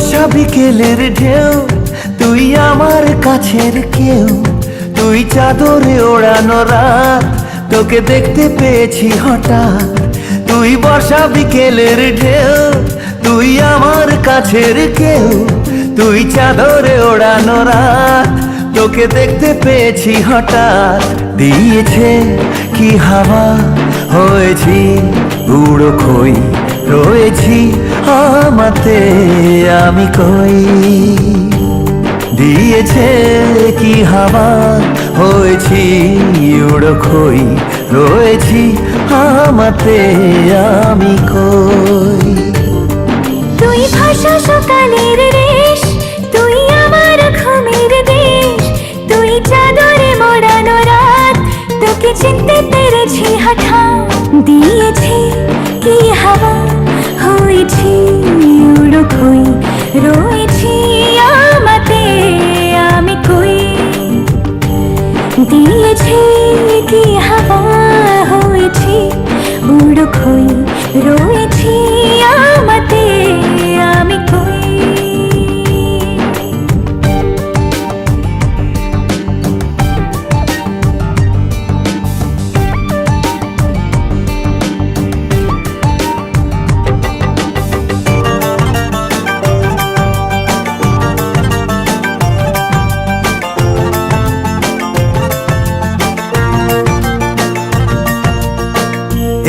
বর্ষা বিকেলের ঢেউ, তুই আমার কাছের কেউ, তুই চাদরে ওড়ানো রাত, তোকে দেখতে পেয়েছি হঠাৎ। তুই বর্ষা বিকেলের ঢেউ, তুই আমার কাছের কেউ, তুই চাদরে ওড়ানো রাত, তোকে দেখতে পেয়েছি হঠাৎ। দিয়েছে কি হাওয়া, হয়েছি উড়ো খই, রয়েছি আমাতে আমি কই। দিয়েছে কি হাওয়া, হয়েছি উড়ো খই, রয়েছি আমাতে আমি কই। তুই ভাষা সকালের রেশ, তুই আমার ঘুমের দেশ, তুই চাদরে মোড়ানো রাত, তোকে চিনতে পেরেছি হঠাৎ। দিয়েছি কি হাওয়া, হয়েছি উড়ো খই, রয়েছি আমাতে আমি কই। দিয়েছি কি হাওয়া, হয়েছি উড়ো খই, রয়েছি আমাতে আমি কই।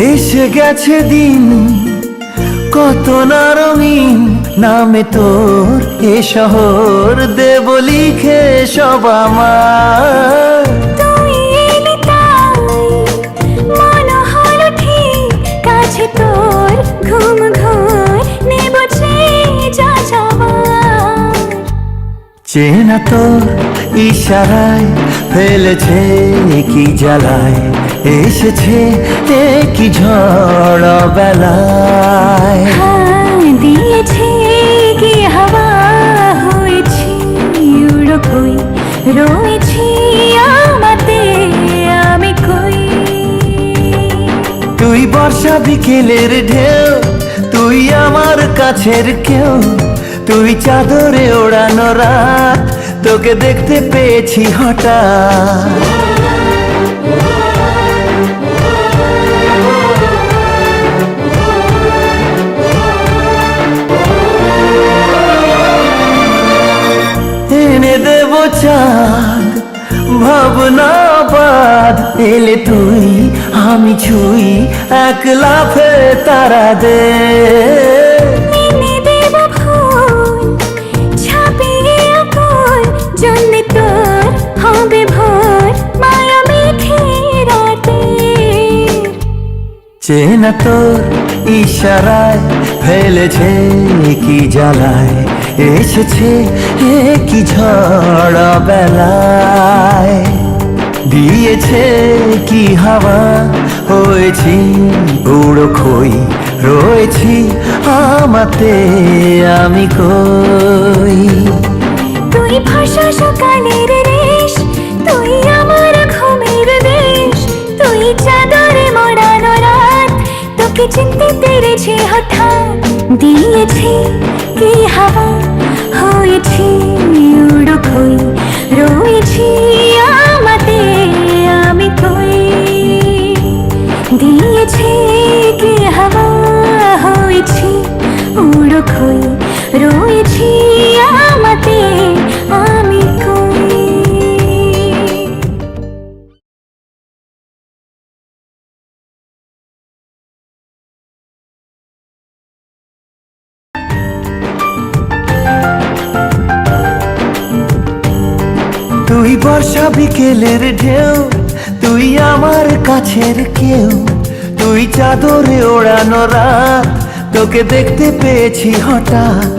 এসে গেছে দিন কত না রঙিন, নামে তোর এ শহর দেব লিখে সব আমার। তুই এলি তাই মনে হলো ঠিক, কাছে তোর ঘুম ঘোর নেব যা যাবার। চেনা তোর ইশারায় ফেলেছে কি জ্বালায়, এসেছে কি ঝড় বেলায়। দিয়েছে কি হাওয়া, হয়েছি উড়ো খই, রয়েছি আমাতে আমি কই। তুই বর্ষা বিকেলের ঢেউ, তুই আমার কাছের কেউ, তুই চাদরে ওড়ানো রাত, তোকে দেখতে পেয়েছি হঠাৎ। এনে দেব চাঁদ ভাবনা বাদ, এলে তুই আমি ছুই এক লাফে তারা দে। এনে দেব ফুল ছাপিয়ে আকুল, জন্যে তোর হবে ভোর মায়া মেঘে রাতে। চেনা তোর ইশারায় ফেলেছে কি জ্বালায়, এসেছে কি ঝড় বেলায়। দিয়েছে কি হাওয়া, হয়েছি উড়ো খই, রয়েছি আমাতে আমি কই। তুই ভাষা সকালের রেশ, তুই আমার ঘুমের দেশ, তুই চাদরে মোড়ানো রাত, তোকে চিনতে পেরেছি হঠাৎ। দিয়েছি কি হাওয়া, হয়েছি উড়ো খই, রয়েছি আমাতে আমি কই। দিয়েছি কি হাওয়া, হয়েছি উড়ো খই, রয়েছি আমাতে আমি কই। তুই বর্ষা বিকেলের ঢেউ, তুই আমার কাছের কেউ, তুই চাদরে ওড়ানো রাত, তোকে দেখতে পেয়েছি হঠাৎ।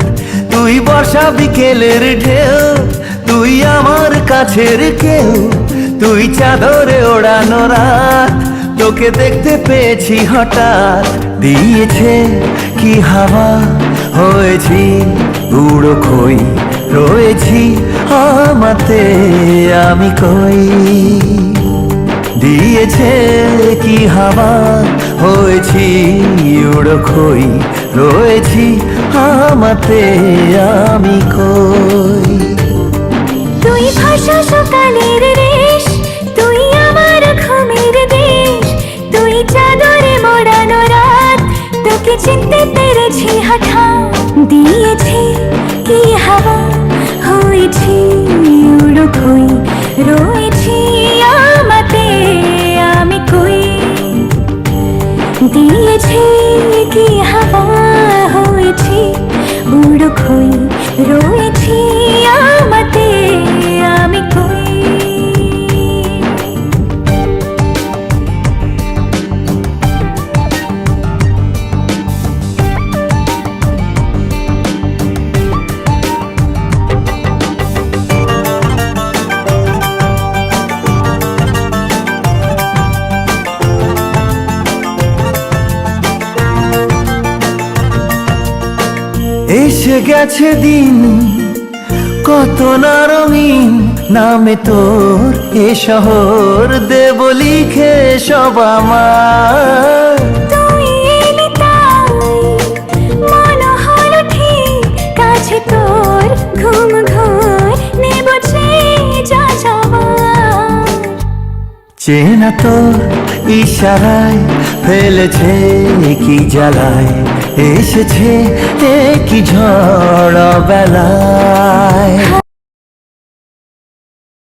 তুই বর্ষা বিকেলের ঢেউ, তুই আমার কাছের কেউ, তুই চাদরে ওড়ানো রাত, তোকে দেখতে পেয়েছি হঠাৎ। দিয়েছে কি হাওয়া, হয়েছি উড়ো খই, রয়েছি আমাতে আমি কই। দিয়েছে কি হাওয়া, হয়েছি উড়ো খই, রয়েছি আমাতে আমি কই। তুই ভাষা সকালের রেশ, তুই আমার ঘুমের দেশ, তুই চাদরে মোড়ানো রাত, তোকে চিনতে পেরেছি হঠাৎ। দিয়েছি কি হাওয়া, হয়েছি উড়ো খই, রয়েছি আমাতে আমি কই। দিয়েছি কি হাওয়া, হয়েছি উড়ো খই, রয়েছি আমাতে আমি কই। এসে গেছে দিন কত না রঙিন, নামে তোর এ শহর দেব লিখে সব আমার। তুই এলি তাই মনে হলো ঠিক, কাছে তোর ঘুম ঘোর নেব যা যাওয়ার। চেনা তোর ইশারায় ফেলেছে কি জ্বালায়, এসেছে কি ঝড় বেলায়।